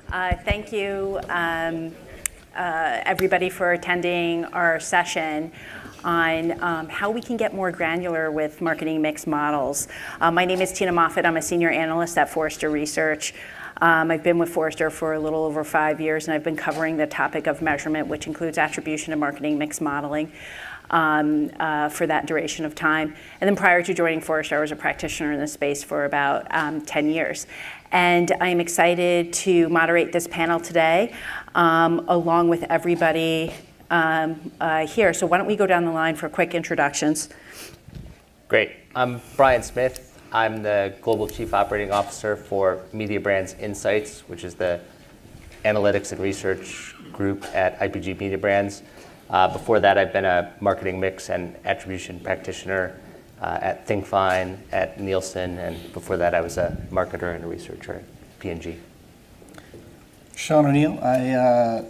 Thank you, everybody, for attending our session on how we can get more granular with marketing mix models. My name is Tina Moffat. I'm a senior analyst at Forrester Research. I've been with Forrester for a little over 5 years, and I've been covering the topic of measurement, which includes attribution and marketing mix modeling, for that duration of time. And then prior to joining Forrester, I was a practitioner in this space for about 10 years. And I'm excited to moderate this panel today, along with everybody here. So why don't we go down the line for quick introductions? Great. I'm Brian Smith. I'm the Global Chief Operating Officer for Media Brands Insights, which is the analytics and research group at IPG Media Brands. Before that, I've been a marketing mix and attribution practitioner at ThinkFine, at Nielsen, and before that, I was a marketer and a researcher at P&G. Sean O'Neill. I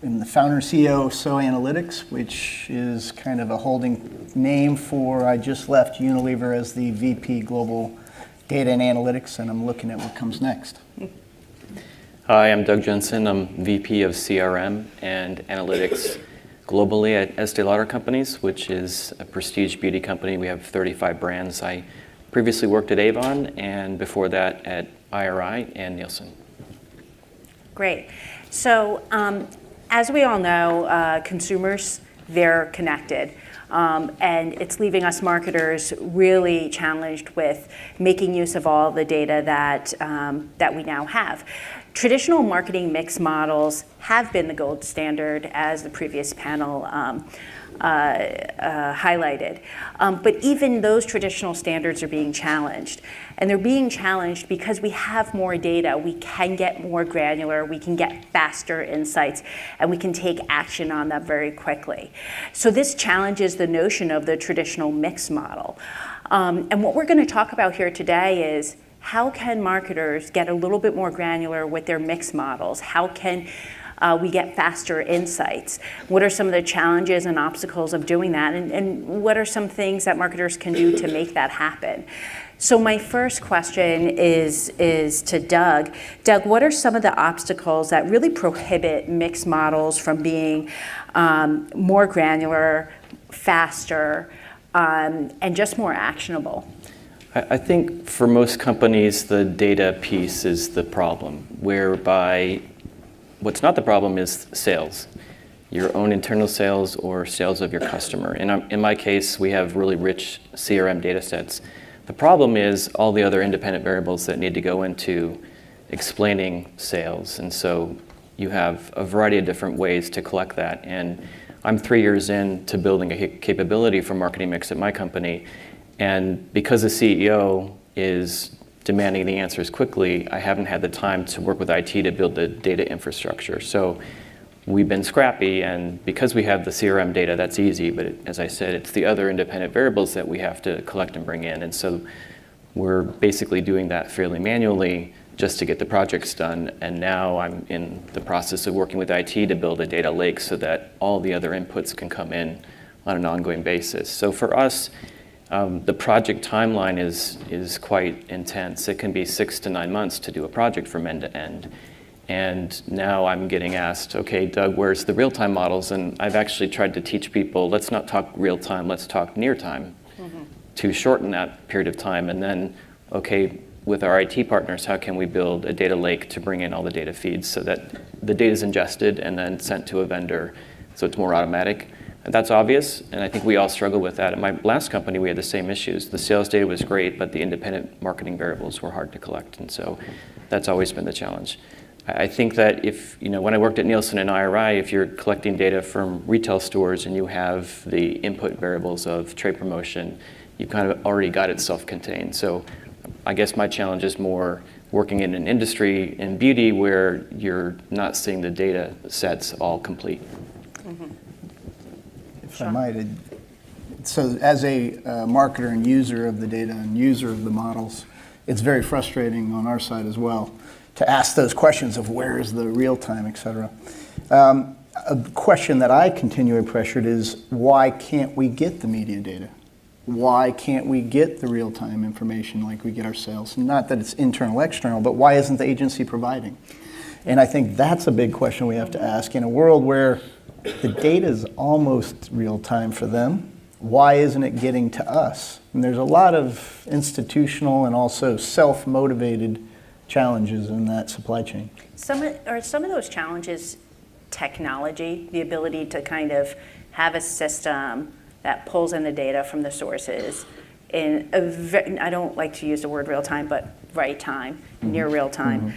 am the founder and CEO of So Analytics, which is kind of a holding name for, I just left Unilever as the VP Global Data and Analytics, and I'm looking at what comes next. Hi, I'm Doug Jensen. I'm VP of CRM and Analytics globally at Estee Lauder Companies, which is a prestige beauty company. We have 35 brands. I previously worked at Avon, and before that at IRI and Nielsen. Great. So as we all know, consumers, they're connected. And it's leaving us marketers really challenged with making use of all the data that we now have. Traditional marketing mix models have been the gold standard, as the previous panel highlighted. But even those traditional standards are being challenged. And they're being challenged because we have more data. We can get more granular. We can get faster insights. And we can take action on them very quickly. So this challenges the notion of the traditional mix model. And what we're going to talk about here today is how can marketers get a little bit more granular with their mix models? How can we get faster insights? What are some of the challenges and obstacles of doing that? And what are some things that marketers can do to make that happen? So my first question is to Doug. Doug, what are some of the obstacles that really prohibit mix models from being more granular, faster, and just more actionable? I think for most companies, the data piece is the problem, whereby what's not the problem is sales, your own internal sales or sales of your customer. And in my case, we have really rich CRM data sets. The problem is all the other independent variables that need to go into explaining sales. And so you have a variety of different ways to collect that. And I'm 3 years into building a capability for marketing mix at my company. And because the CEO is demanding the answers quickly, I haven't had the time to work with IT to build the data infrastructure. So we've been scrappy, and because we have the CRM data, that's easy, but as I said, it's the other independent variables that we have to collect and bring in. And so we're basically doing that fairly manually just to get the projects done. And now I'm in the process of working with IT to build a data lake so that all the other inputs can come in on an ongoing basis. So for us, the project timeline is quite intense. It can be 6 to 9 months to do a project from end to end. And now I'm getting asked, okay, Doug, where's the real-time models? And I've actually tried to teach people, let's not talk real-time, let's talk near-time, to shorten that period of time. And then, okay, with our IT partners, how can we build a data lake to bring in all the data feeds so that the data is ingested and then sent to a vendor so it's more automatic? And that's obvious, and I think we all struggle with that. At my last company, we had the same issues. The sales data was great, but the independent marketing variables were hard to collect, and so that's always been the challenge. I think that if, when I worked at Nielsen and IRI, if you're collecting data from retail stores and you have the input variables of trade promotion, you've kind of already got it self-contained. So I guess my challenge is more working in an industry in beauty where you're not seeing the data sets all complete. If I might, so as a marketer and user of the data and user of the models, it's very frustrating on our side as well to ask those questions of where is the real time, et cetera. A question that I continually pressured is, why can't we get the media data? why can't we get the real-time information like we get our sales? Not that it's internal, external, but why isn't the agency providing? And I think that's a big question we have to ask. In a world where the data is almost real-time for them, why isn't it getting to us? And there's a lot of institutional and also self-motivated challenges in that supply chain. Are some of those challenges technology, the ability to kind of have a system that pulls in the data from the sources in I don't like to use the word real time, but right time, near real time,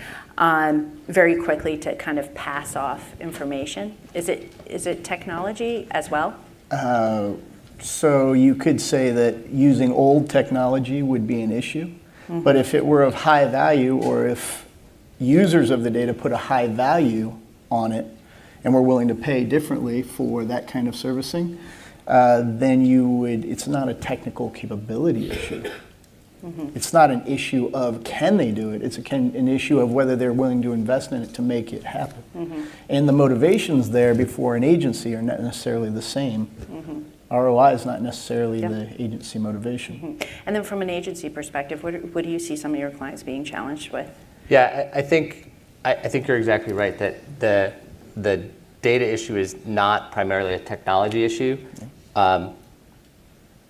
very quickly to kind of pass off information? Is it technology as well? So you could say that using old technology would be an issue, but if it were of high value, or if users of the data put a high value on it and were willing to pay differently for that kind of servicing, then it's not a technical capability issue. It's not an issue of can they do it, it's an issue of whether they're willing to invest in it to make it happen. And the motivations there before an agency are not necessarily the same. ROI is not necessarily the agency motivation. And then from an agency perspective, what do you see some of your clients being challenged with? Yeah, I think you're exactly right that the data issue is not primarily a technology issue.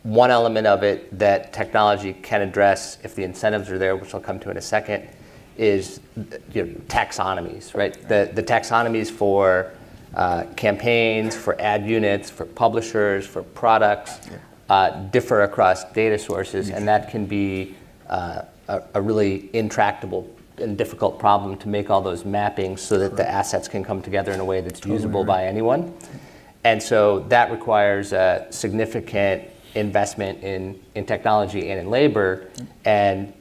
One element of it that technology can address, if the incentives are there, which I'll come to in a second, is taxonomies, right? The taxonomies for campaigns, for ad units, for publishers, for products differ across data sources, and that can be a really intractable and difficult problem to make all those mappings so that the assets can come together in a way that's usable by anyone. And so that requires a significant investment in technology and in labor. And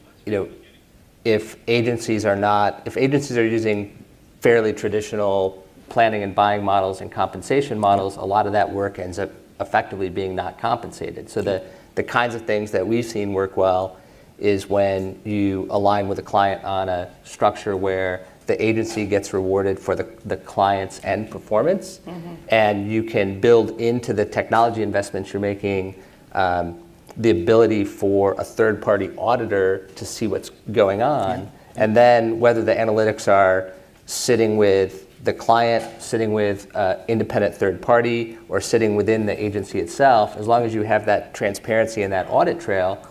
if agencies are using fairly traditional planning and buying models and compensation models, a lot of that work ends up effectively being not compensated. So the kinds of things that we've seen work well is when you align with a client on a structure where the agency gets rewarded for the client's end performance, and you can build into the technology investments you're making the ability for a third-party auditor to see what's going on, and then whether the analytics are sitting with the client, sitting with independent third party, or sitting within the agency itself, as long as you have that transparency and that audit trail,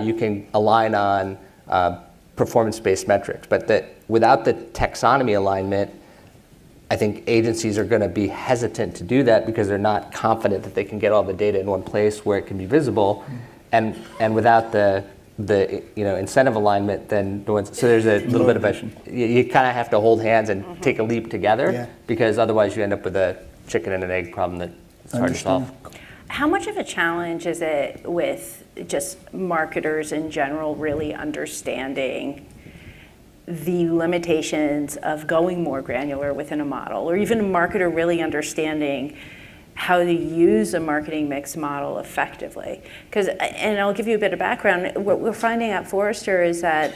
you can align on performance-based metrics. But without the taxonomy alignment, I think agencies are going to be hesitant to do that because they're not confident that they can get all the data in one place where it can be visible, and without the incentive alignment, then so there's a little bit of you kind of have to hold hands and take a leap together, because otherwise you end up with a chicken and an egg problem that's hard to solve. How much of a challenge is it with just marketers in general really understanding the limitations of going more granular within a model, or even a marketer really understanding how to use a marketing mix model effectively? And I'll give you a bit of background. What we're finding at Forrester is that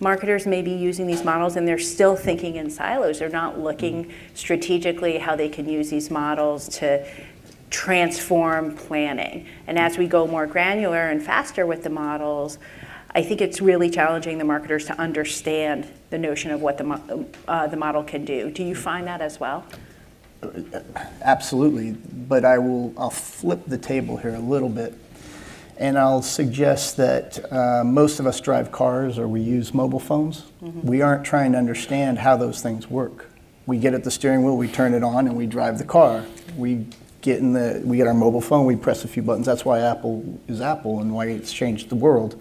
marketers may be using these models and they're still thinking in silos. They're not looking strategically how they can use these models to transform planning. And as we go more granular and faster with the models, I think it's really challenging the marketers to understand the notion of what the model can do. Do you find that as well? Absolutely, but I'll flip the table here a little bit, and I'll suggest that most of us drive cars or we use mobile phones. We aren't trying to understand how those things work. We get at the steering wheel, we turn it on, and we drive the car. We get our mobile phone, we press a few buttons. That's why Apple is Apple and why it's changed the world.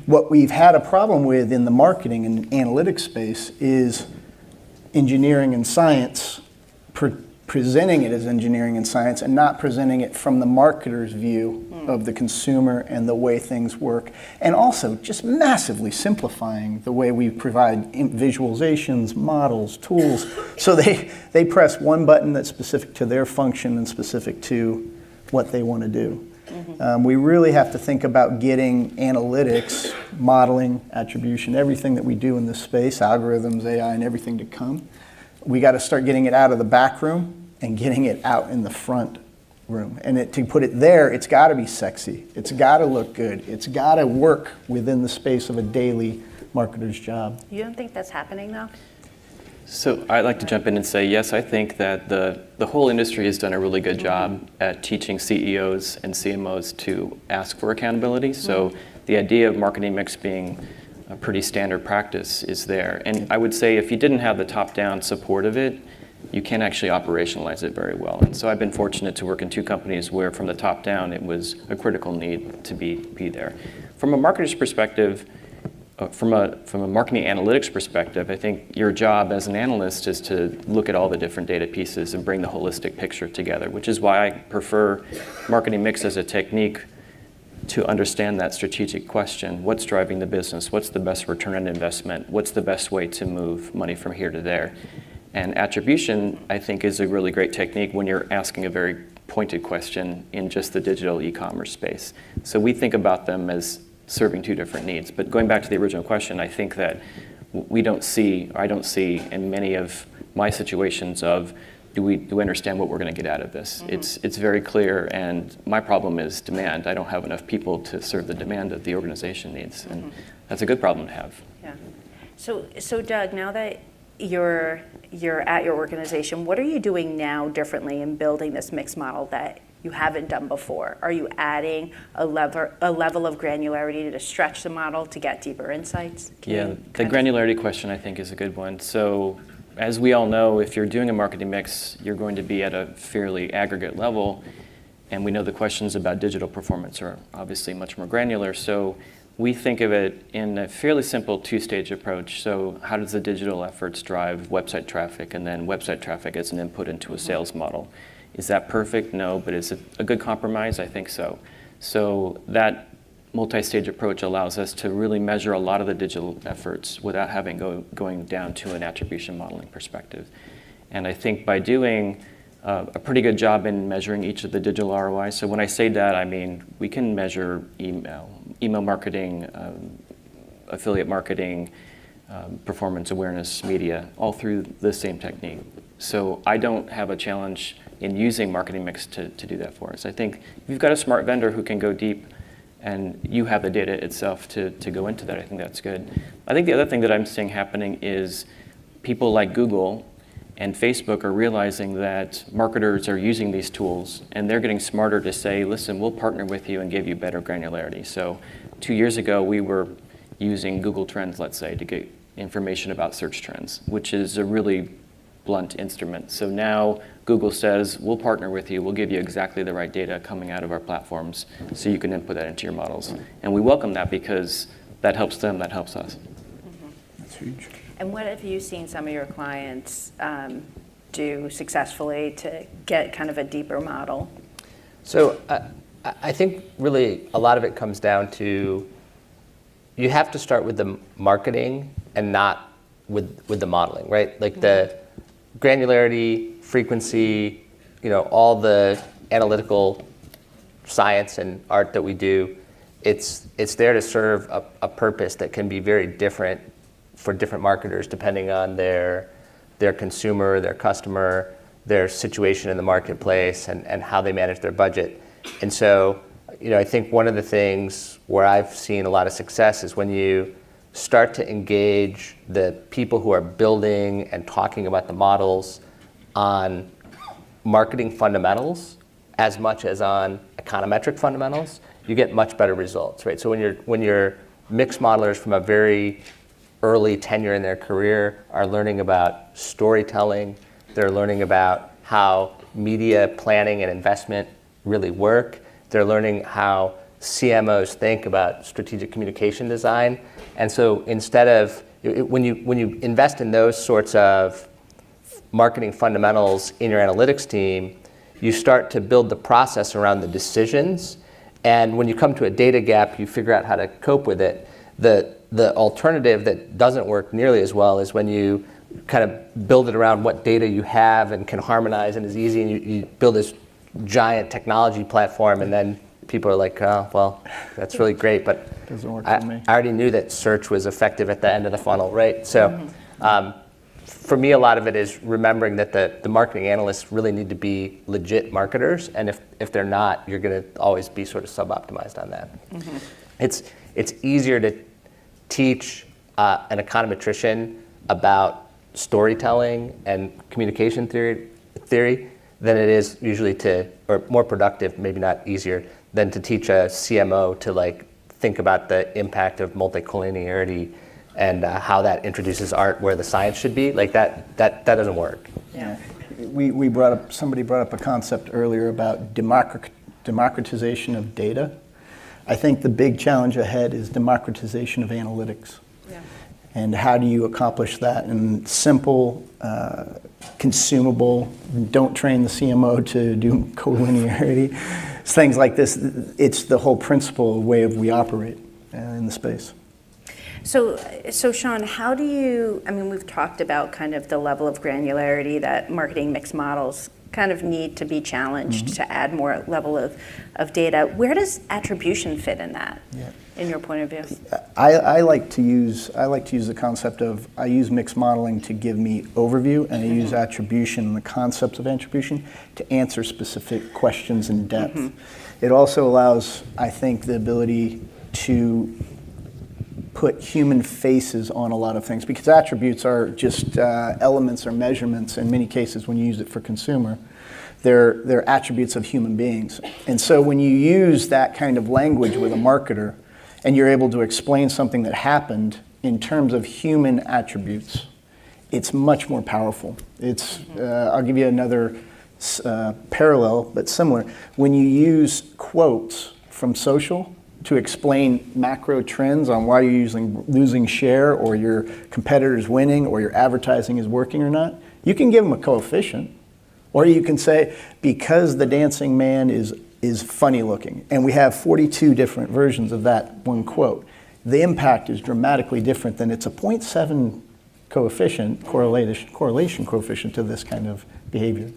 What we've had a problem with in the marketing and analytics space is engineering and science, presenting it as engineering and science and not presenting it from the marketer's view of the consumer and the way things work, and also just massively simplifying the way we provide visualizations, models, tools, so they press one button that's specific to their function and specific to what they want to do. We really have to think about getting analytics, modeling, attribution, everything that we do in this space, algorithms, AI, and everything to come. We got to start getting it out of the back room and getting it out in the front room. And to put it there, it's got to be sexy. It's got to look good. It's got to work within the space of a daily marketer's job. You don't think that's happening though? So I'd like to jump in and say, yes, I think that the whole industry has done a really good job at teaching CEOs and CMOs to ask for accountability. So the idea of marketing mix being a pretty standard practice is there. And I would say if you didn't have the top-down support of it, you can't actually operationalize it very well. And so I've been fortunate to work in 2 companies where from the top down it was a critical need to be there. From a marketer's perspective, from a marketing analytics perspective, I think your job as an analyst is to look at all the different data pieces and bring the holistic picture together, which is why I prefer marketing mix as a technique to understand that strategic question. What's driving the business? What's the best return on investment? What's the best way to move money from here to there? And attribution, I think, is a really great technique when you're asking a very pointed question in just the digital e-commerce space. So we think about them as serving 2 different needs. But going back to the original question, I think that I don't see in many of my situations of, do we understand what we're going to get out of this? It's very clear, and my problem is demand. I don't have enough people to serve the demand that the organization needs, and that's a good problem to have. Yeah. So Doug, now that you're at your organization, what are you doing now differently in building this mixed model that you haven't done before? Are you adding a level of granularity to stretch the model to get deeper insights? The granularity question I think is a good one. So as we all know, if you're doing a marketing mix, you're going to be at a fairly aggregate level, and we know the questions about digital performance are obviously much more granular. So we think of it in a fairly simple 2-stage approach. So how does the digital efforts drive website traffic, and then website traffic as an input into a sales model? Is that perfect? No, but is it a good compromise? I think so. So that multi-stage approach allows us to really measure a lot of the digital efforts without having going down to an attribution modeling perspective. And I think by doing a pretty good job in measuring each of the digital ROI. So when I say that, I mean we can measure email marketing, affiliate marketing, performance awareness, media, all through the same technique. So I don't have a challenge in using marketing mix to do that for us. I think if you've got a smart vendor who can go deep and you have the data itself to go into that, I think that's good. I think the other thing that I'm seeing happening is people like Google and Facebook are realizing that marketers are using these tools, and they're getting smarter to say, listen, we'll partner with you and give you better granularity. So 2 years ago, we were using Google Trends, let's say, to get information about search trends, which is a really blunt instrument. So now Google says, we'll partner with you, we'll give you exactly the right data coming out of our platforms so you can input that into your models. And we welcome that because that helps them, that helps us. That's huge. And what have you seen some of your clients do successfully to get kind of a deeper model? So I think really a lot of it comes down to you have to start with the marketing and not with the modeling, right? Like the granularity, frequency, all the analytical science and art that we do, it's there to serve a purpose that can be very different for different marketers depending on their consumer, their customer, their situation in the marketplace, and how they manage their budget. And so, I think one of the things where I've seen a lot of success is when you start to engage the people who are building and talking about the models on marketing fundamentals as much as on econometric fundamentals, you get much better results, right? So when you're mixed modelers from a very early tenure in their career are learning about storytelling, they're learning about how media planning and investment really work, they're learning how CMOs think about strategic communication design. And so instead of, when you invest in those sorts of marketing fundamentals in your analytics team, you start to build the process around the decisions. And when you come to a data gap, you figure out how to cope with it. The alternative that doesn't work nearly as well is when you kind of build it around what data you have and can harmonize and is easy, and you build this giant technology platform, and then people are like, oh, well, that's really great, but doesn't work for me. I already knew that search was effective at the end of the funnel, right? So for me, a lot of it is remembering that the marketing analysts really need to be legit marketers, and if they're not, you're going to always be sort of sub-optimized on that. It's easier to teach an econometrician about storytelling and communication theory than it is usually or more productive, maybe not easier, than to teach a CMO to like think about the impact of multicollinearity and how that introduces art where the science should be. Like that doesn't work. Yeah. Somebody brought up a concept earlier about democratization of data. I think the big challenge ahead is democratization of analytics. Yeah. And how do you accomplish that in simple, consumable, don't train the CMO to do collinearity, things like this. It's the whole principle way of we operate in the space. So Sean, how do you, we've talked about kind of the level of granularity that marketing mix models kind of need to be challenged to add more level of data. Where does attribution fit in that, in your point of view? I like to use the concept of, I use mix modeling to give me overview, and I use attribution and the concepts of attribution to answer specific questions in depth. It also allows, I think, the ability to put human faces on a lot of things, because attributes are just elements or measurements. In many cases, when you use it for consumer, they're attributes of human beings. And so when you use that kind of language with a marketer, and you're able to explain something that happened in terms of human attributes, it's much more powerful. It's I'll give you another parallel, but similar. When you use quotes from social to explain macro trends on why you're losing share, or your competitor's winning, or your advertising is working or not, you can give them a coefficient. Or you can say, because the dancing man is funny looking, and we have 42 different versions of that one quote, the impact is dramatically different than it's a 0.7 coefficient, correlation coefficient to this kind of behavior.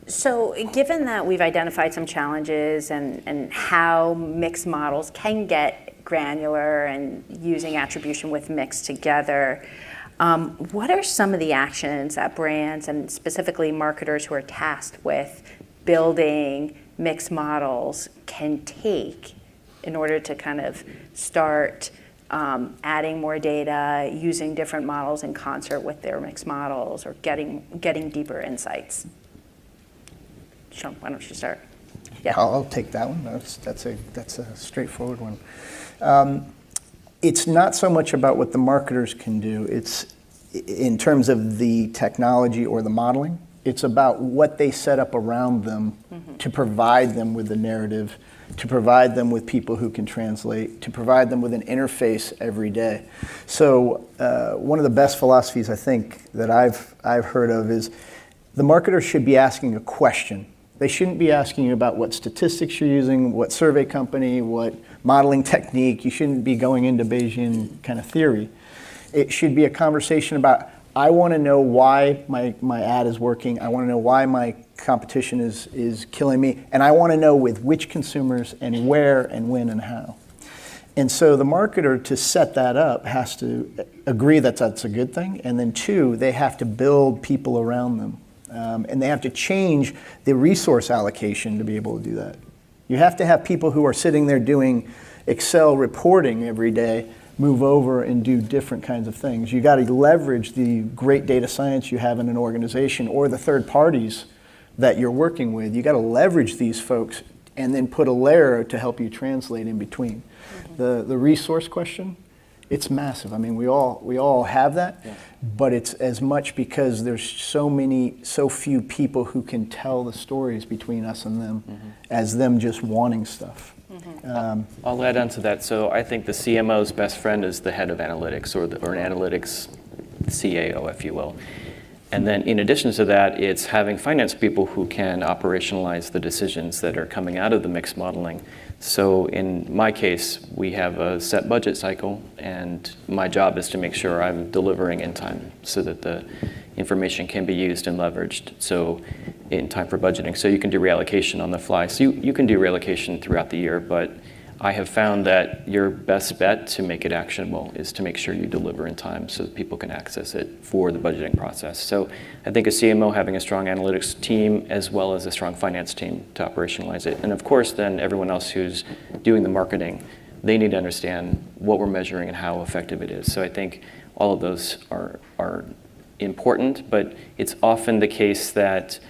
So given that we've identified some challenges and how mixed models can get granular and using attribution with mix together, what are some of the actions that brands and specifically marketers who are tasked with building mixed models can take in order to kind of start adding more data, using different models in concert with their mixed models, or getting deeper insights? Sean, why don't you start? Yeah, I'll take that one. That's a straightforward one. It's not so much about what the marketers can do. It's in terms of the technology or the modeling. It's about what they set up around them to provide them with the narrative, to provide them with people who can translate, to provide them with an interface every day. So one of the best philosophies I think that I've heard of is the marketer should be asking a question. They shouldn't be asking you about what statistics you're using, what survey company, what modeling technique. You shouldn't be going into Bayesian kind of theory. It should be a conversation about, I want to know why my ad is working. I want to know why my competition is killing me. And I want to know with which consumers and where and when and how. And so the marketer, to set that up, has to agree that that's a good thing. And then two, they have to build people around them. And they have to change the resource allocation to be able to do that. You have to have people who are sitting there doing Excel reporting every day move over and do different kinds of things. You got to leverage the great data science you have in an organization, or the third parties that you're working with. You got to leverage these folks and then put a layer to help you translate in between. The resource question, it's massive. I mean, we all have that, but it's as much because there's so few people who can tell the stories between us and them as them just wanting stuff. I'll add on to that. So I think the CMO's best friend is the head of analytics, or an analytics CAO, if you will. And then in addition to that, it's having finance people who can operationalize the decisions that are coming out of the mixed modeling. So in my case, we have a set budget cycle, and my job is to make sure I'm delivering in time so that the information can be used and leveraged so in time for budgeting. So you can do reallocation on the fly. So you can do reallocation throughout the year, but I have found that your best bet to make it actionable is to make sure you deliver in time so that people can access it for the budgeting process. So I think a CMO having a strong analytics team as well as a strong finance team to operationalize it. And of course, then everyone else who's doing the marketing, they need to understand what we're measuring and how effective it is. So I think all of those are important, but it's often the case that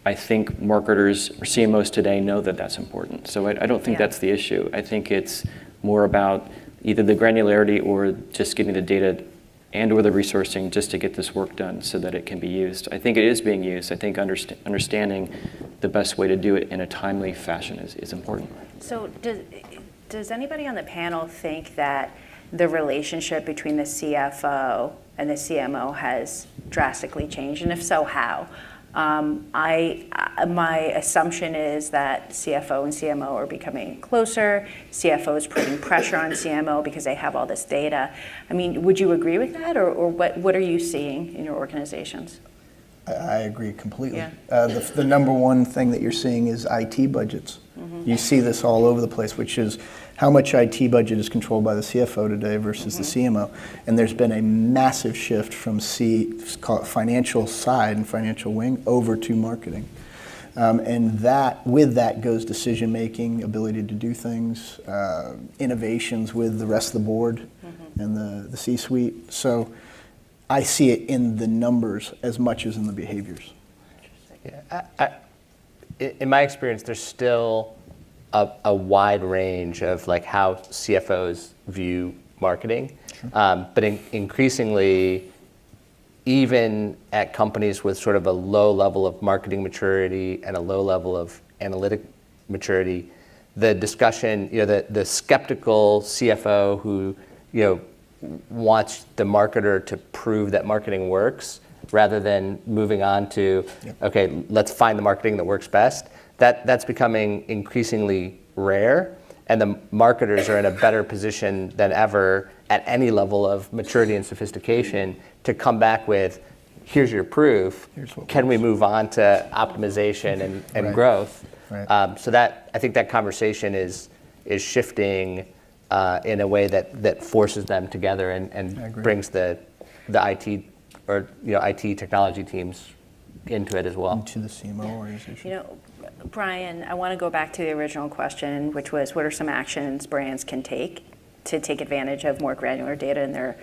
I think marketers or CMOs today know that that's important. So I don't think that's the issue. I think it's more about either the granularity or just getting the data and or the resourcing just to get this work done so that it can be used. I think it is being used. I think understanding the best way to do it in a timely fashion is important. So does anybody on the panel think that the relationship between the CFO and the CMO has drastically changed? And if so, how? My assumption is that CFO and CMO are becoming closer. CFO is putting pressure on CMO because they have all this data. I mean, would you agree with that, or what are you seeing in your organizations? I agree completely. Yeah. The number one thing that you're seeing is IT budgets. Mm-hmm. You see this all over the place, which is how much IT budget is controlled by the CFO today versus the CMO. And there's been a massive shift from financial side and financial wing over to marketing. And with that goes decision making, ability to do things, innovations with the rest of the board and the C-suite. So I see it in the numbers as much as in the behaviors. Yeah, in my experience, there's still a wide range of like how CFOs view marketing, but increasingly, even at companies with sort of a low level of marketing maturity and a low level of analytic maturity, the discussion, the skeptical CFO who wants the marketer to prove that marketing works rather than moving on to, okay, let's find the marketing that works best. That's becoming increasingly rare, and the marketers are in a better position than ever at any level of maturity and sophistication to come back with, here's your proof, can we move on to optimization and growth? Right. So that I think that conversation is shifting in a way that forces them together and brings the IT or IT technology teams into it as well. Into the CMO organization. Brian, I want to go back to the original question, which was what are some actions brands can take to take advantage of more granular data in their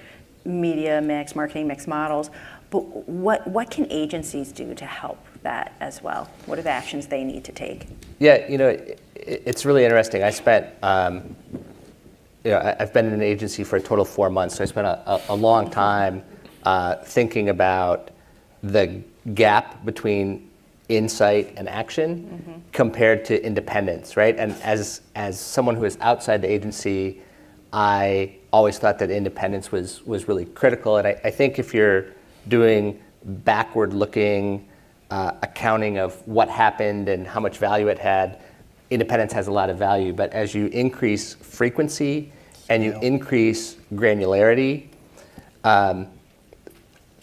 media mix, marketing mix models. But what can agencies do to help that as well? What are the actions they need to take? Yeah, it's really interesting. I spent, I've been in an agency for a total of 4 months, so I spent a long time thinking about the gap between insight and action compared to independence, right? And as someone who is outside the agency, I always thought that independence was really critical. And I think if you're doing backward-looking accounting of what happened and how much value it had, independence has a lot of value. But as you increase frequency and you increase granularity,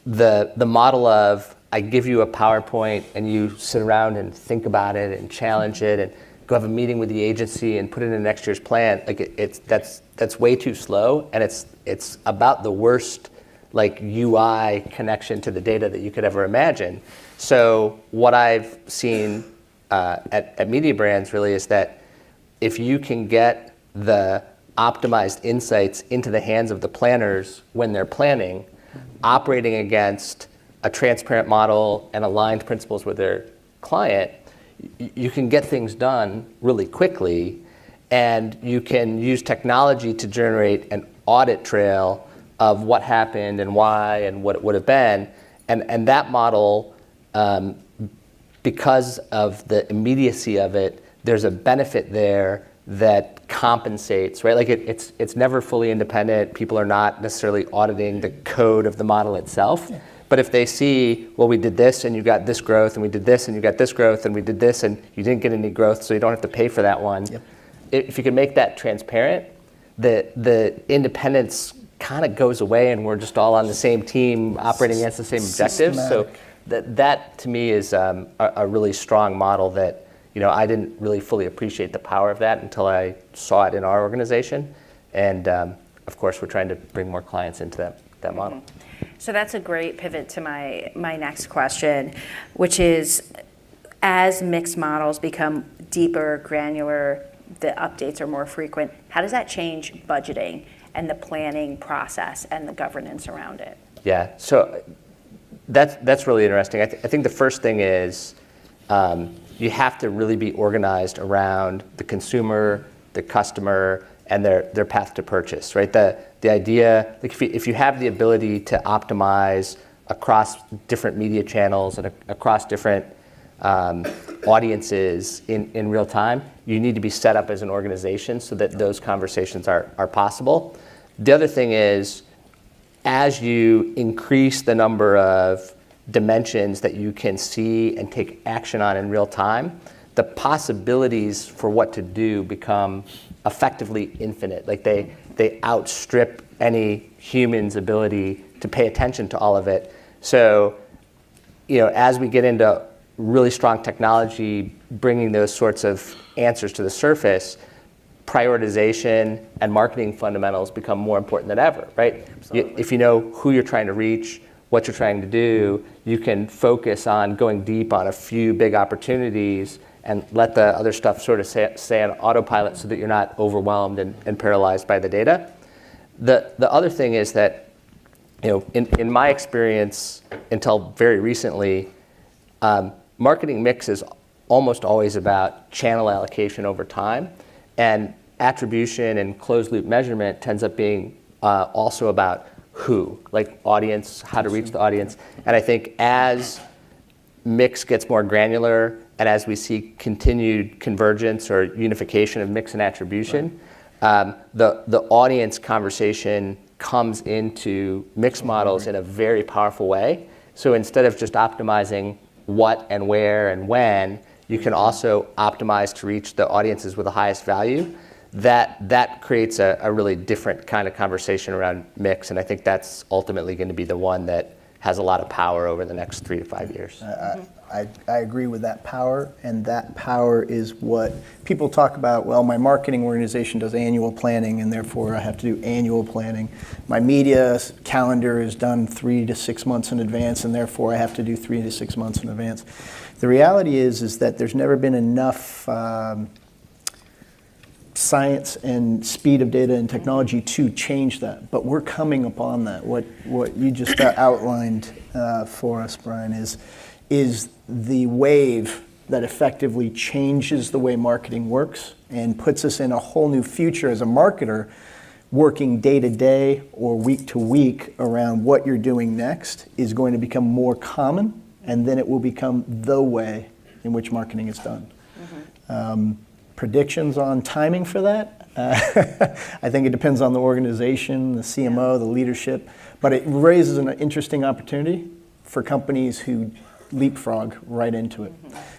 the model of I give you a PowerPoint and you sit around and think about it and challenge it and go have a meeting with the agency and put it in next year's plan. Like that's way too slow, and it's about the worst like UI connection to the data that you could ever imagine. So what I've seen at media brands really is that if you can get the optimized insights into the hands of the planners when they're planning, operating against a transparent model and aligned principles with their client, you can get things done really quickly, and you can use technology to generate an audit trail of what happened and why and what it would have been. And that model, because of the immediacy of it, there's a benefit there that compensates, right? Like it's never fully independent. People are not necessarily auditing the code of the model itself. Yeah. But if they see, well, we did this and you got this growth, and we did this and you got this growth, and we did this and you didn't get any growth, so you don't have to pay for that one. Yep. If you can make that transparent, the independence kind of goes away, and we're just all on the same team operating against the same objectives. So that to me is a really strong model that I didn't really fully appreciate the power of that until I saw it in our organization. And of course, we're trying to bring more clients into that model. So that's a great pivot to my next question, which is, as mixed models become deeper, granular, the updates are more frequent, how does that change budgeting and the planning process and the governance around it? Yeah, so that's really interesting. I think the first thing is you have to really be organized around the consumer, the customer, and their path to purchase, right? The idea, like if you have the ability to optimize across different media channels and across different audiences in real time, you need to be set up as an organization so that those conversations are possible. The other thing is, as you increase the number of dimensions that you can see and take action on in real time, the possibilities for what to do become effectively infinite. Like they outstrip any human's ability to pay attention to all of it. So, as we get into really strong technology, bringing those sorts of answers to the surface, prioritization and marketing fundamentals become more important than ever, right? If you know who you're trying to reach, what you're trying to do, you can focus on going deep on a few big opportunities and let the other stuff sort of stay on autopilot so that you're not overwhelmed and paralyzed by the data. The other thing is that, in my experience until very recently, marketing mix is almost always about channel allocation over time, and attribution and closed loop measurement tends up being also about who, like audience, how to reach the audience. And I think as mix gets more granular and as we see continued convergence or unification of mix and attribution, the audience conversation comes into mix models in a very powerful way. So instead of just optimizing what and where and when, you can also optimize to reach the audiences with the highest value. That creates a really different kind of conversation around mix, and I think that's ultimately going to be the one that has a lot of power over the next 3 to 5 years. I agree with that power, and that power is what people talk about. Well, my marketing organization does annual planning, and therefore I have to do annual planning. My media calendar is done 3 to 6 months in advance, and therefore I have to do 3 to 6 months in advance. The reality is that there's never been enough science and speed of data and technology to change that, but we're coming upon that. What you just outlined for us, Brian, is the wave that effectively changes the way marketing works and puts us in a whole new future as a marketer, working day to day or week to week around what you're doing next is going to become more common, and then it will become the way in which marketing is done. Predictions on timing for that, I think it depends on the organization, the CMO, the leadership, but it raises an interesting opportunity for companies who leapfrog right into it.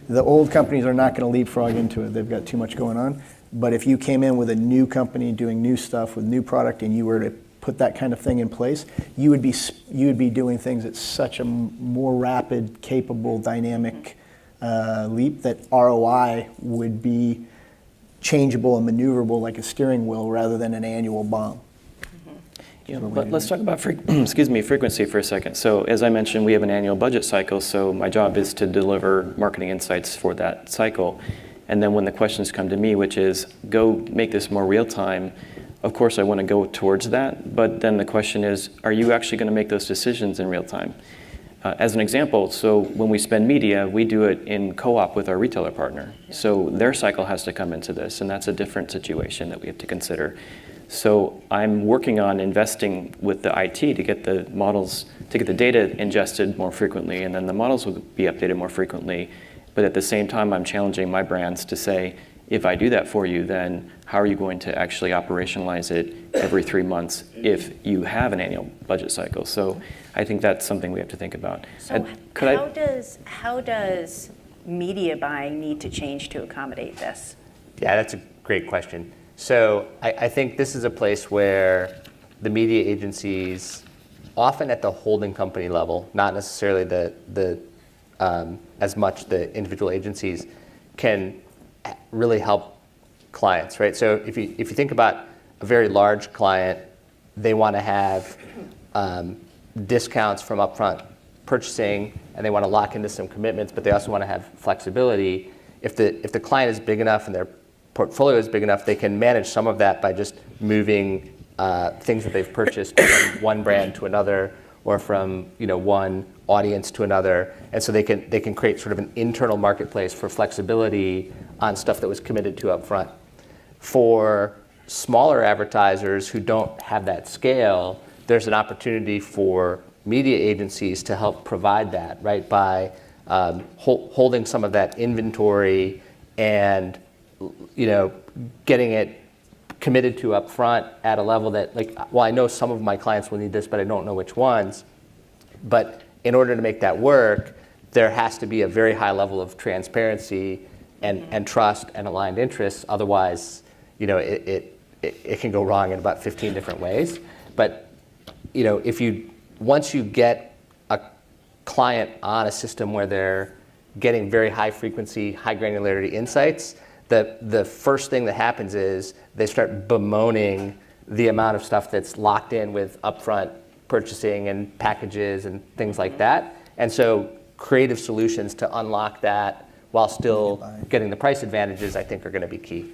The old companies are not going to leapfrog into it. They've got too much going on. But if you came in with a new company doing new stuff with new product and you were to put that kind of thing in place, you would be doing things at such a more rapid, capable, dynamic leap that ROI would be changeable and maneuverable like a steering wheel rather than an annual bomb. But let's talk about frequency for a second. So as I mentioned, we have an annual budget cycle, so my job is to deliver marketing insights for that cycle. And then when the questions come to me, which is, go make this more real time, of course I want to go towards that, but then the question is, are you actually going to make those decisions in real time? As an example, so when we spend media, we do it in co-op with our retailer partner. So their cycle has to come into this, and that's a different situation that we have to consider. So I'm working on investing with the IT to get the models, to get the data ingested more frequently, and then the models will be updated more frequently. But at the same time, I'm challenging my brands to say, if I do that for you, then how are you going to actually operationalize it every 3 months if you have an annual budget cycle? So I think that's something we have to think about. So how does media buying need to change to accommodate this? Yeah, that's a great question. So I think this is a place where the media agencies, often at the holding company level, not necessarily as much the individual agencies, can really help clients, right? So if you think about a very large client, they want to have discounts from upfront purchasing, and they want to lock into some commitments, but they also want to have flexibility. If the client is big enough and their portfolio is big enough, they can manage some of that by just moving things that they've purchased from one brand to another, or from one audience to another, and so they can create sort of an internal marketplace for flexibility on stuff that was committed to upfront. For smaller advertisers who don't have that scale, there's an opportunity for media agencies to help provide that, right? By holding some of that inventory and getting it committed to upfront at a level that, well, I know some of my clients will need this, but I don't know which ones. But in order to make that work, there has to be a very high level of transparency and trust and aligned interests. Otherwise, it can go wrong in about 15 different ways. But once you get a client on a system where they're getting very high frequency, high granularity insights, the first thing that happens is they start bemoaning the amount of stuff that's locked in with upfront purchasing and packages and things like that. And so creative solutions to unlock that while still getting the price advantages, I think, are going to be key.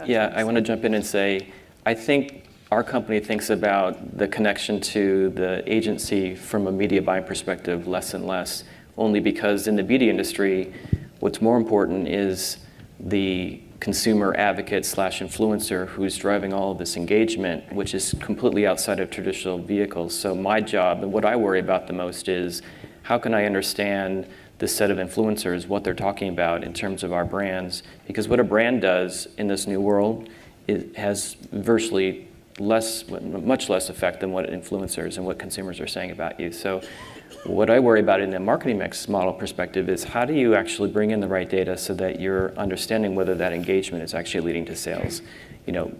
Yeah, I want to jump in and say, I think our company thinks about the connection to the agency from a media buying perspective less and less, only because in the media industry, what's more important is the consumer advocate / influencer who's driving all of this engagement, which is completely outside of traditional vehicles. So my job, and what I worry about the most, is how can I understand this set of influencers, what they're talking about in terms of our brands? Because what a brand does in this new world, it has virtually much less effect than what influencers and what consumers are saying about you. So what I worry about in a marketing mix model perspective is how do you actually bring in the right data so that you're understanding whether that engagement is actually leading to sales.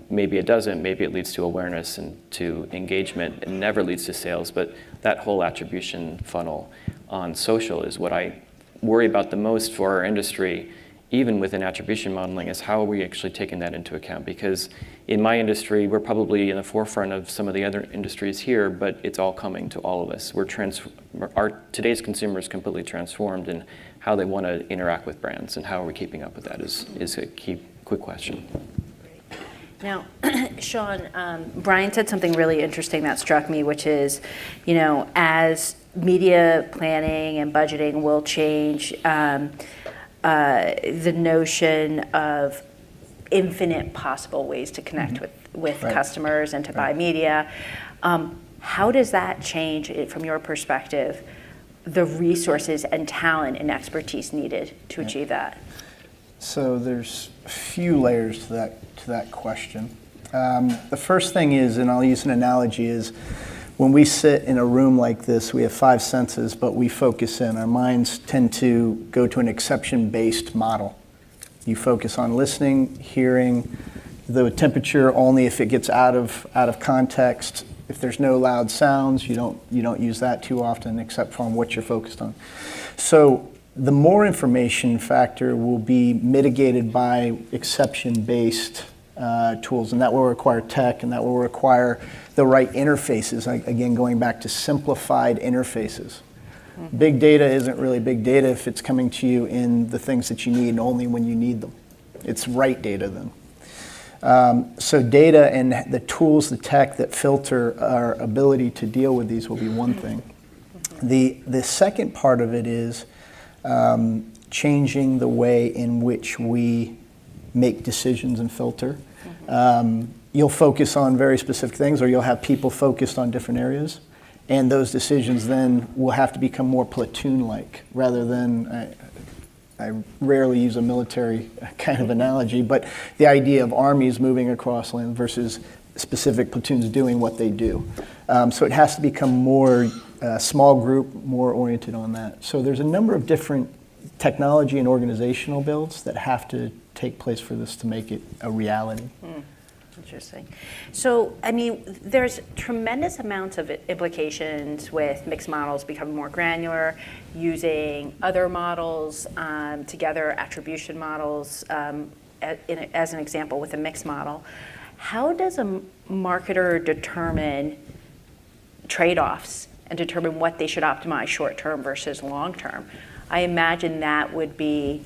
Maybe it doesn't, maybe it leads to awareness and to engagement and never leads to sales, but that whole attribution funnel on social is what I worry about the most for our industry, even within attribution modeling, is how are we actually taking that into account? Because in my industry, we're probably in the forefront of some of the other industries here, but it's all coming to all of us. Today's consumer is completely transformed in how they want to interact with brands, and how are we keeping up with that is a quick question. Now, Sean, Brian said something really interesting that struck me, which is, as media planning and budgeting will change, the notion of infinite possible ways to connect with customers and to buy media. How does that change, from your perspective, the resources and talent and expertise needed to achieve that? So there's a few layers to that question. The first thing is, and I'll use an analogy, is when we sit in a room like this, we have 5 senses, but we focus in. Our minds tend to go to an exception-based model. You focus on listening, hearing, the temperature only if it gets out of context. If there's no loud sounds, you don't use that too often, except from what you're focused on. So the more information factor will be mitigated by exception-based tools, and that will require tech, and that will require the right interfaces. Again, going back to simplified interfaces. Big data isn't really big data if it's coming to you in the things that you need and only when you need them. It's right data then. So data and the tools, the tech that filter our ability to deal with these will be one thing. The second part of it is changing the way in which we make decisions and filter. You'll focus on very specific things, or you'll have people focused on different areas, and those decisions then will have to become more platoon-like rather than, I rarely use a military kind of analogy, but the idea of armies moving across land versus specific platoons doing what they do. So it has to become more small group, more oriented on that. So there's a number of different technology and organizational builds that have to take place for this to make it a reality. Interesting. So, I mean, there's tremendous amounts of implications with mixed models becoming more granular, using other models together, attribution models, as an example with a mixed model. How does a marketer determine trade-offs and determine what they should optimize short-term versus long-term? I imagine that would be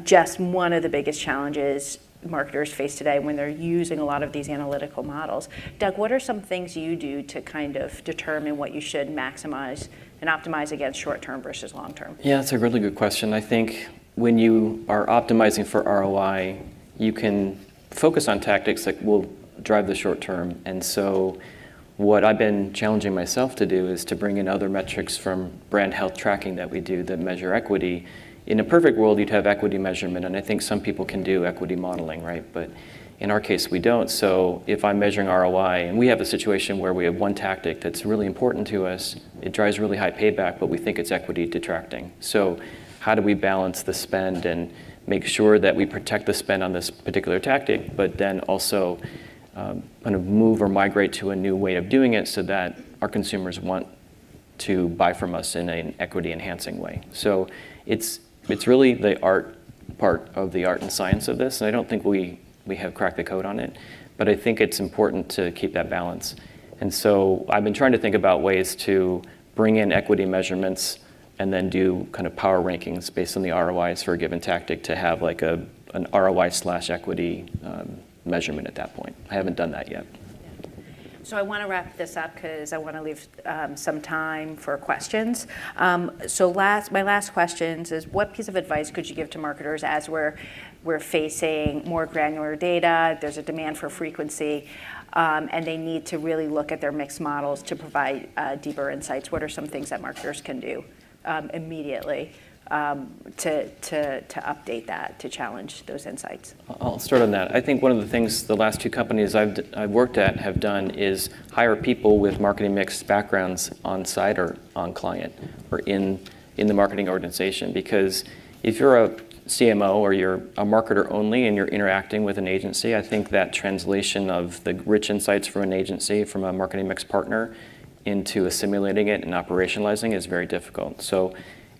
just one of the biggest challenges marketers face today when they're using a lot of these analytical models. Doug, what are some things you do to kind of determine what you should maximize and optimize against short-term versus long-term? Yeah, that's a really good question. I think when you are optimizing for ROI, you can focus on tactics that will drive the short term. And so what I've been challenging myself to do is to bring in other metrics from brand health tracking that we do that measure equity. In a perfect world, you'd have equity measurement, and I think some people can do equity modeling, right? But in our case, we don't. So if I'm measuring ROI, and we have a situation where we have one tactic that's really important to us, it drives really high payback, but we think it's equity detracting. So how do we balance the spend and make sure that we protect the spend on this particular tactic, but then also kind of move or migrate to a new way of doing it so that our consumers want to buy from us in an equity enhancing way. So it's really the art part of the art and science of this, and I don't think we have cracked the code on it, but I think it's important to keep that balance. And so I've been trying to think about ways to bring in equity measurements and then do kind of power rankings based on the ROIs for a given tactic to have like an ROI/equity measurement at that point. I haven't done that yet. So I want to wrap this up because I want to leave some time for questions. So my last questions is, what piece of advice could you give to marketers as we're facing more granular data, there's a demand for frequency, and they need to really look at their mixed models to provide deeper insights? What are some things that marketers can do immediately to update that, to challenge those insights? I'll start on that. I think one of the things the last two companies I've worked at have done is hire people with marketing mix backgrounds on site or on client or in the marketing organization. Because if you're a CMO or you're a marketer only and you're interacting with an agency, I think that translation of the rich insights from an agency, from a marketing mix partner, into assimilating it and operationalizing is very difficult. So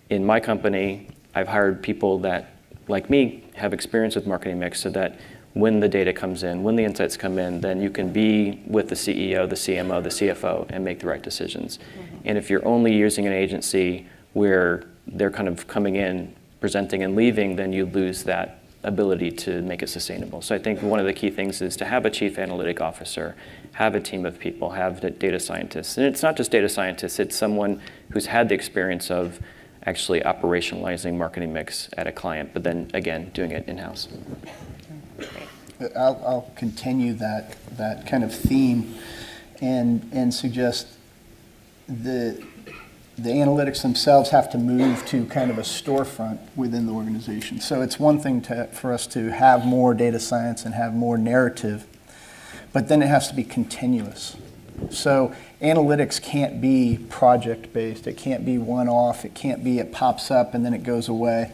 in my company, I've hired people that, like me, have experience with marketing mix so that when the data comes in, when the insights come in, then you can be with the CEO, the CMO, the CFO, and make the right decisions. Mm-hmm. And if you're only using an agency where they're kind of coming in, presenting and leaving, then you lose that ability to make it sustainable. So I think one of the key things is to have a chief analytic officer, have a team of people, have the data scientists. And it's not just data scientists, it's someone who's had the experience of actually operationalizing marketing mix at a client, but then again, doing it in-house. I'll continue that kind of theme and suggest the analytics themselves have to move to kind of a storefront within the organization. So it's one thing for us to have more data science and have more narrative, but then it has to be continuous. So analytics can't be project-based. It can't be one-off. It can't be it pops up and then it goes away,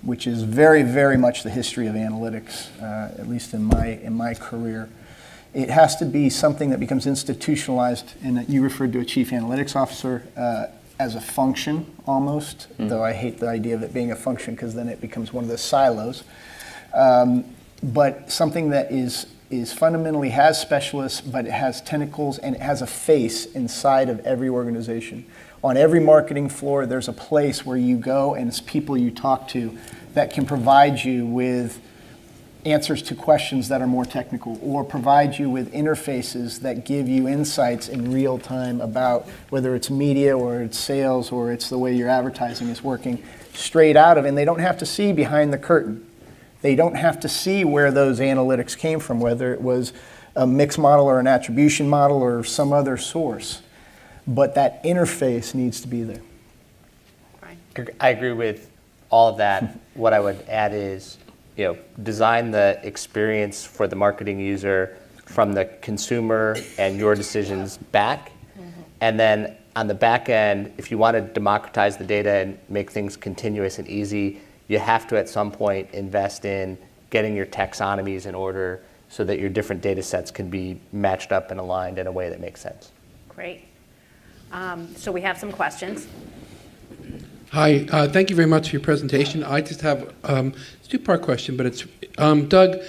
which is very, very much the history of analytics, at least in my career. It has to be something that becomes institutionalized, and you referred to a chief analytics officer as a function almost, though I hate the idea of it being a function because then it becomes one of the silos. But something that is fundamentally has specialists, but it has tentacles and it has a face inside of every organization. On every marketing floor, there's a place where you go and it's people you talk to that can provide you with answers to questions that are more technical, or provide you with interfaces that give you insights in real time about whether it's media or it's sales or it's the way your advertising is working straight out of it. And they don't have to see behind the curtain. They don't have to see where those analytics came from, whether it was a mix model or an attribution model or some other source. But that interface needs to be there. I agree with all of that. What I would add is, design the experience for the marketing user from the consumer and your decisions back. Mm-hmm. And then on the back end, if you want to democratize the data and make things continuous and easy, you have to at some point invest in getting your taxonomies in order so that your different data sets can be matched up and aligned in a way that makes sense. Great. So we have some questions. Hi, thank you very much for your presentation. I just have a two-part question, but it's, Doug,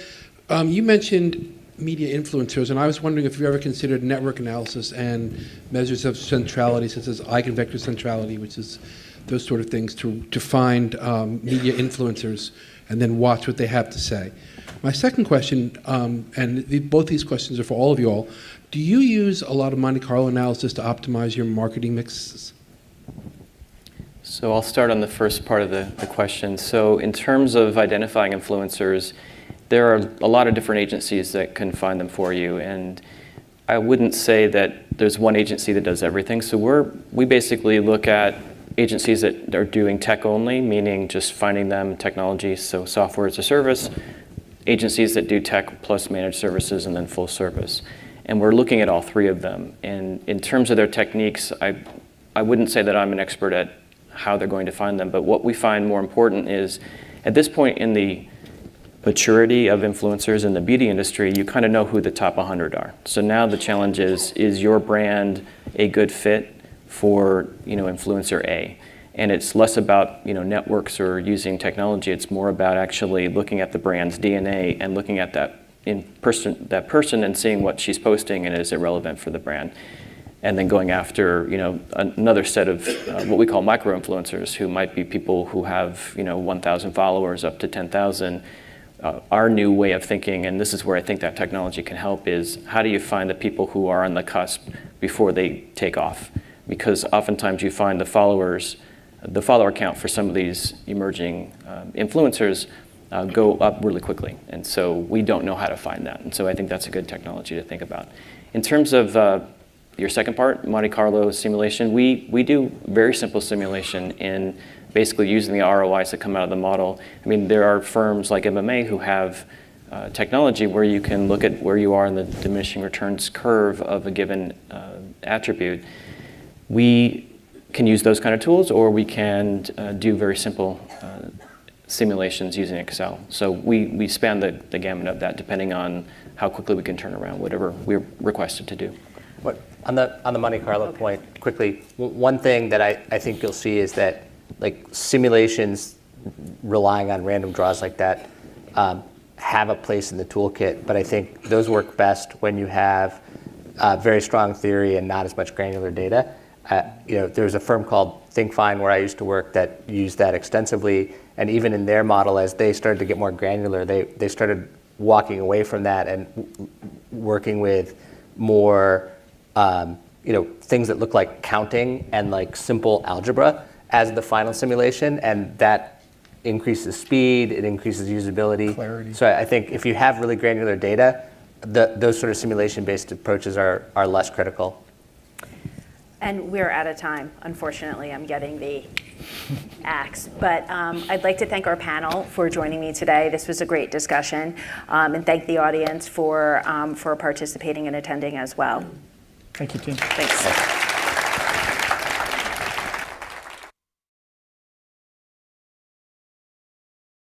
you mentioned media influencers, and I was wondering if you ever considered network analysis and measures of centrality, such as eigenvector centrality, which is those sort of things, to find media influencers and then watch what they have to say. My second question, both these questions are for all of you all, do you use a lot of Monte Carlo analysis to optimize your marketing mixes? So I'll start on the first part of the question. So in terms of identifying influencers, there are a lot of different agencies that can find them for you. And I wouldn't say that there's one agency that does everything. So we basically look at agencies that are doing tech only, meaning just finding them technology, so software as a service, agencies that do tech plus managed services, and then full service. And we're looking at all three of them. And in terms of their techniques, I wouldn't say that I'm an expert at how they're going to find them, but what we find more important is, at this point in the maturity of influencers in the beauty industry, you kind of know who the top 100 are. So now the challenge is your brand a good fit for influencer A? And it's less about networks or using technology. It's more about actually looking at the brand's DNA and looking at that person and seeing what she's posting and is it relevant for the brand. And then going after another set of what we call micro influencers, who might be people who have 1,000 followers up to 10,000. Our new way of thinking, and this is where I think that technology can help, is how do you find the people who are on the cusp before they take off? Because oftentimes you find the follower count for some of these emerging influencers go up really quickly. And so we don't know how to find that. And so I think that's a good technology to think about. In terms of your second part, Monte Carlo simulation, we do very simple simulation in basically using the ROIs that come out of the model. I mean, there are firms like MMA who have technology where you can look at where you are in the diminishing returns curve of a given attribute. We can use those kind of tools, or we can do very simple simulations using Excel. So we span the gamut of that depending on how quickly we can turn around whatever we're requested to do. On the Monte Carlo point, quickly, one thing that I think you'll see is that simulations relying on random draws like that have a place in the toolkit, but I think those work best when you have very strong theory and not as much granular data. There's a firm called ThinkFine where I used to work that used that extensively, and even in their model, as they started to get more granular, they started walking away from that and working with more things that look like counting and like simple algebra as the final simulation, and that increases speed, it increases usability. Clarity. So I think if you have really granular data, those sort of simulation-based approaches are less critical. And we're out of time, unfortunately. I'm getting the axe. But I'd like to thank our panel for joining me today. This was a great discussion. And thank the audience for participating and attending as well. Thank you, team. Thanks.